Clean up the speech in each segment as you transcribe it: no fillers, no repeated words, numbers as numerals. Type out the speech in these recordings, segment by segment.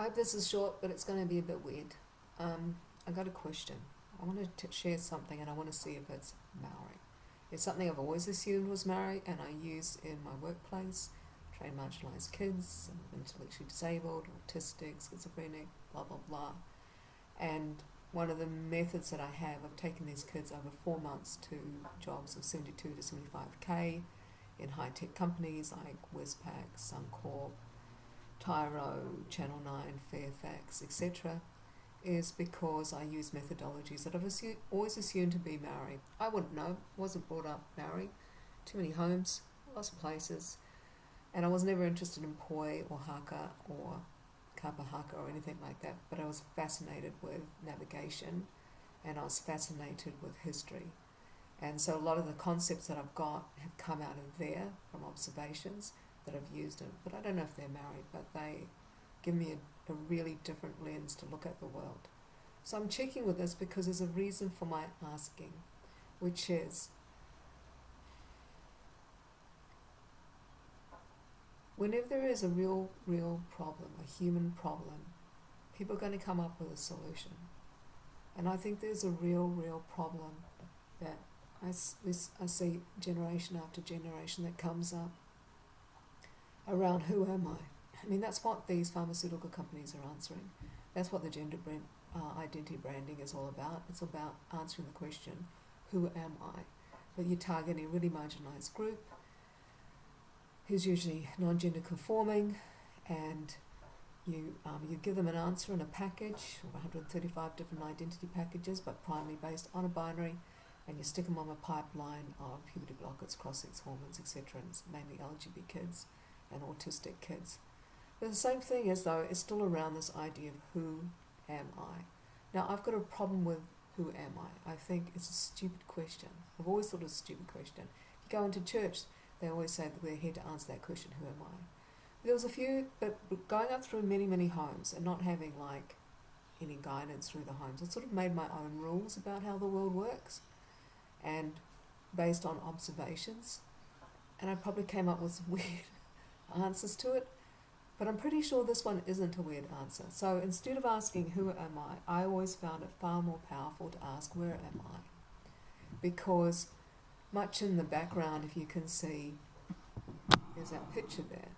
hope this is short, but it's going to be a bit weird. I got a question. I want to share something and I want to see if it's Maori. It's something I've always assumed was Maori and I use in my workplace, train marginalised kids, intellectually disabled, autistic, schizophrenic, blah, blah, blah. And one of the methods that I have of taking these kids over 4 months to jobs of 72 to 75k in high-tech companies like Westpac, Suncorp, Tyro, Channel 9, Fairfax, etc., is because I use methodologies that I've always assumed to be Maori. I wouldn't know, wasn't brought up Maori, too many homes, lots of places, and I was never interested in poi or haka or kapa haka or anything like that, but I was fascinated with navigation and I was fascinated with history. And so a lot of the concepts that I've got have come out of there from observations that I've used in, but I don't know if they're Maori, but they give me a really different lens to look at the world. So I'm checking with this because there's a reason for my asking, which is, whenever there is a real problem, a human problem, people are going to come up with a solution. And I think there's a real problem that I see generation after generation that comes up around who am I? I mean, that's what these pharmaceutical companies are answering. That's what the identity branding is all about. It's about answering the question, who am I? But you're targeting a really marginalised group who's usually non-gender conforming, and you give them an answer in a package, 135 different identity packages, but primarily based on a binary, and you stick them on a pipeline of puberty blockers, cross-sex hormones, etc., and it's mainly LGBT kids and autistic kids. But the same thing is, though, it's still around this idea of who am I? Now, I've got a problem with who am I? I think it's a stupid question. I've always thought it's a stupid question. If you go into church, they always say that we're here to answer that question, who am I? There was a few, but going up through many homes and not having like any guidance through the homes, I sort of made my own rules about how the world works, and based on observations, and I probably came up with some weird answers to it, but I'm pretty sure this one isn't a weird answer. So instead of asking who am I always found it far more powerful to ask where am I, because much in the background, if you can see, there's that picture there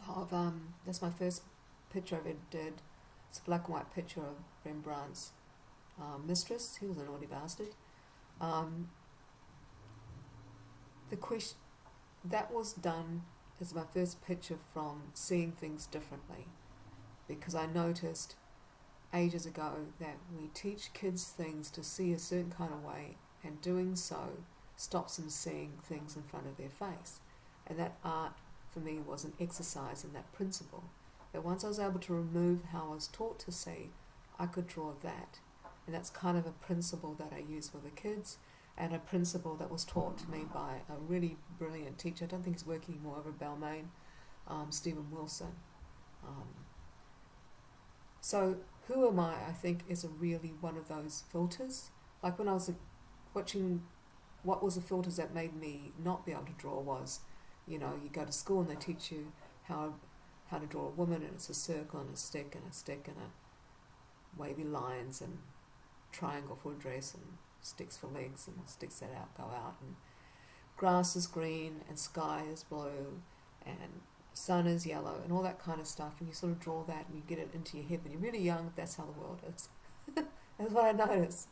of that's my first picture I ever did. It's a black and white picture of Rembrandt's mistress. He was a naughty bastard. The question that was done as my first picture from seeing things differently, because I noticed ages ago that we teach kids things to see a certain kind of way, and doing so stops them seeing things in front of their face. And that art for me was an exercise in that principle, that once I was able to remove how I was taught to see, I could draw that. And that's kind of a principle that I use with the kids, and a principle that was taught to me by a really brilliant teacher. I don't think he's working anymore over at Balmain, Stephen Wilson. So who am I think is a really one of those filters. Like when I was watching, what was the filters that made me not be able to draw was, you go to school and they teach you how to draw a woman, and it's a circle and a stick and a wavy lines and triangle for a dress and sticks for legs and sticks that go out, and grass is green and sky is blue and sun is yellow and all that kind of stuff, and you sort of draw that and you get it into your head when you're really young. That's how the world is. That's what I notice.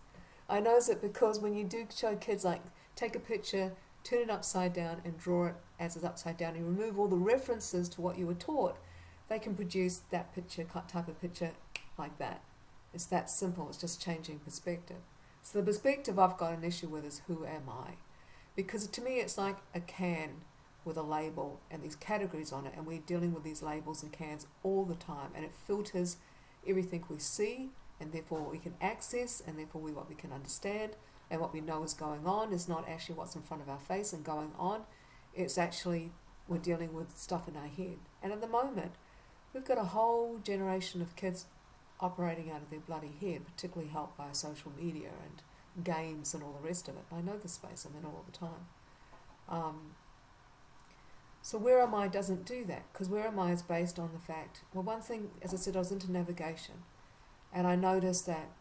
I notice it because when you do show kids, like, take a picture, turn it upside down and draw it as it's upside down, and remove all the references to what you were taught, they can produce that picture, type of picture like that. It's that simple. It's just changing perspective. So the perspective I've got an issue with is who am I? Because to me it's like a can with a label and these categories on it, and we're dealing with these labels and cans all the time, and it filters everything we see, and therefore what we can access, and therefore what we can understand, and what we know is going on is not actually what's in front of our face and going on. It's actually, we're dealing with stuff in our head. And at the moment, we've got a whole generation of kids operating out of their bloody head, particularly helped by social media and games and all the rest of it. I know the space I'm in all the time. So Where Am I doesn't do that, because Where Am I is based on the fact, well, one thing, as I said, I was into navigation, and I noticed that,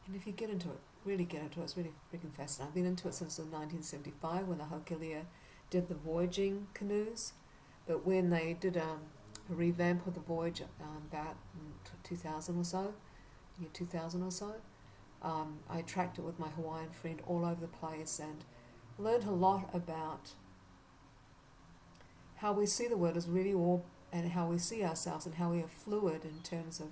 and if you get into it, really get into it, it's really freaking fascinating. I've been into it since 1975 when the Hokilia did the voyaging canoes, but when they did a revamp of the voyage about 2000 or so, year 2000 or so, I tracked it with my Hawaiian friend all over the place and learned a lot about how we see the world as really all, and how we see ourselves and how we are fluid in terms of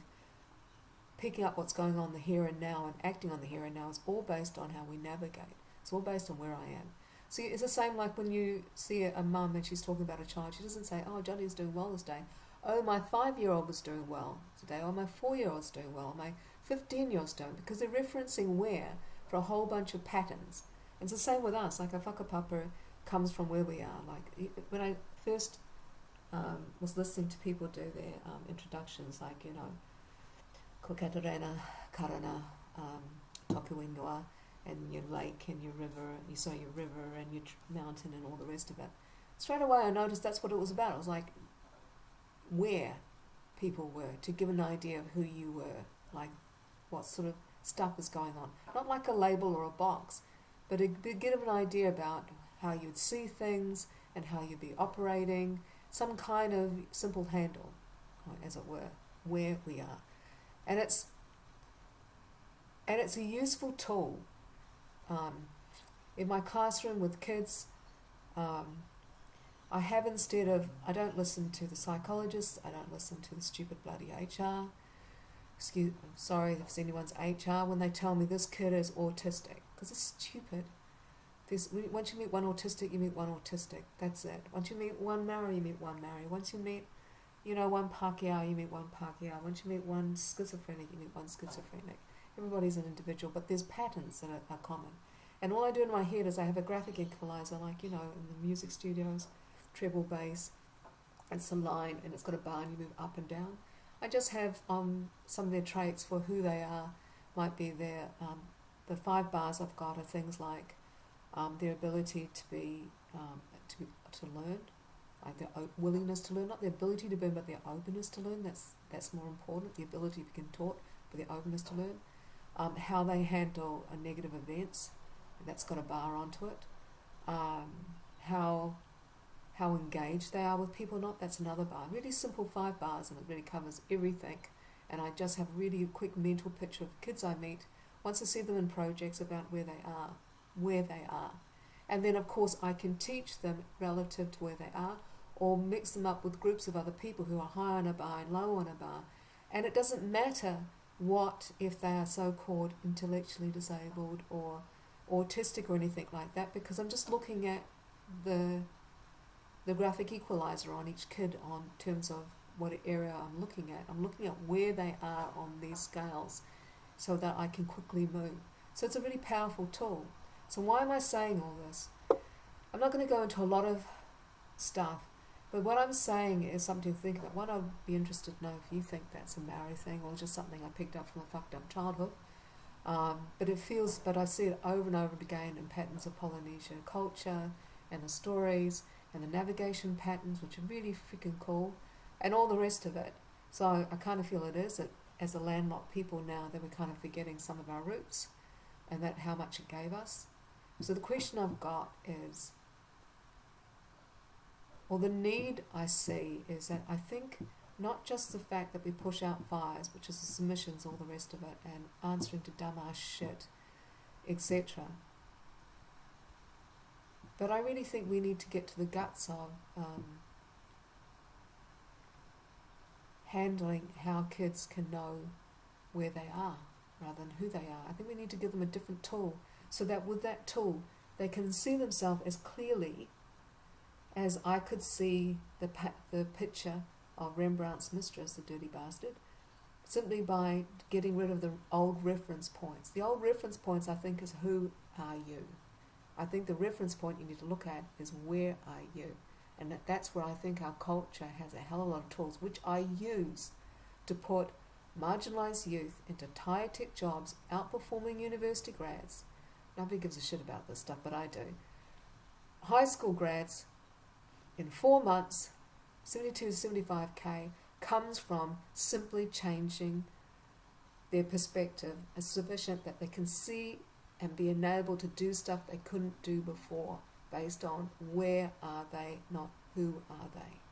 picking up what's going on the here and now and acting on the here and now. Is all based on how we navigate. It's all based on where I am. So it's the same like when you see a mum and she's talking about a child. She doesn't say, oh, Johnny's doing well this day. Oh, my 5-year-old was doing well today. Or my 4-year-old's doing well. My 15-year-old's doing, because they're referencing where for a whole bunch of patterns. And it's the same with us. Like a whakapapa comes from where we are. Like when I first was listening to people do their introductions, like, ko katarena, karana, toku ingoa, and your lake and your river, your river and your mountain and all the rest of it. Straight away I noticed that's what it was about. It was like where people were, to give an idea of who you were, like what sort of stuff is going on. Not like a label or a box, but to give an idea about how you'd see things and how you'd be operating, some kind of simple handle, as it were, where we are. And it's a useful tool. In my classroom with kids, I have, instead of, I don't listen to the psychologists, I don't listen to the stupid bloody HR. Sorry if anyone's HR, when they tell me this kid is autistic, because it's stupid. Once you meet one autistic, you meet one autistic. That's it. Once you meet one Maori, you meet one Maori. Once you meet, one Pākehā, you meet one Pākehā. Once you meet one schizophrenic, you meet one schizophrenic. Everybody's an individual, but there's patterns that are common. And all I do in my head is I have a graphic equalizer, like, in the music studios, treble bass, it's a line, and it's got a bar, and you move up and down. I just have some of their traits for who they are, might be their, the 5 bars I've got are things like their ability to learn, like their willingness to learn, not their ability to learn, but their openness to learn. That's more important. The ability to be taught, but their openness to learn. How they handle negative events, that's got a bar onto it. How engaged they are with people, not, that's another bar. Really simple 5 bars, and it really covers everything. And I just have really a quick mental picture of kids I meet once I see them in projects about where they are. And then, of course, I can teach them relative to where they are, or mix them up with groups of other people who are high on a bar and low on a bar. And it doesn't matter what, if they are so-called intellectually disabled or autistic or anything like that, because I'm just looking at the graphic equalizer on each kid on terms of what area I'm looking at. I'm looking at where they are on these scales so that I can quickly move. So it's a really powerful tool. So why am I saying all this? I'm not going to go into a lot of stuff, but what I'm saying is something to think about. One, I'd be interested to know if you think that's a Maori thing or just something I picked up from a fucked up childhood. But I see it over and over again in patterns of Polynesian culture and the stories and the navigation patterns, which are really freaking cool, and all the rest of it. So I kind of feel it is that as a landlocked people now, that we're kind of forgetting some of our roots and that how much it gave us. So the question I've got is, or the need I see is that I think not just the fact that we push out fires, which is the submissions, all the rest of it, and answering to dumbass shit, etc. But I really think we need to get to the guts of handling how kids can know where they are rather than who they are. I think we need to give them a different tool so that with that tool they can see themselves as clearly as I could see the picture of Rembrandt's mistress, the dirty bastard, simply by getting rid of the old reference points. The old reference points, I think, is who are you? I think the reference point you need to look at is where are you? And that's where I think our culture has a hell of a lot of tools, which I use to put marginalised youth into tired tech jobs, outperforming university grads. Nobody gives a shit about this stuff, but I do. High school grads in 4 months, 72 to 75k, comes from simply changing their perspective is sufficient that they can see and be enabled to do stuff they couldn't do before, based on where are they, not who are they.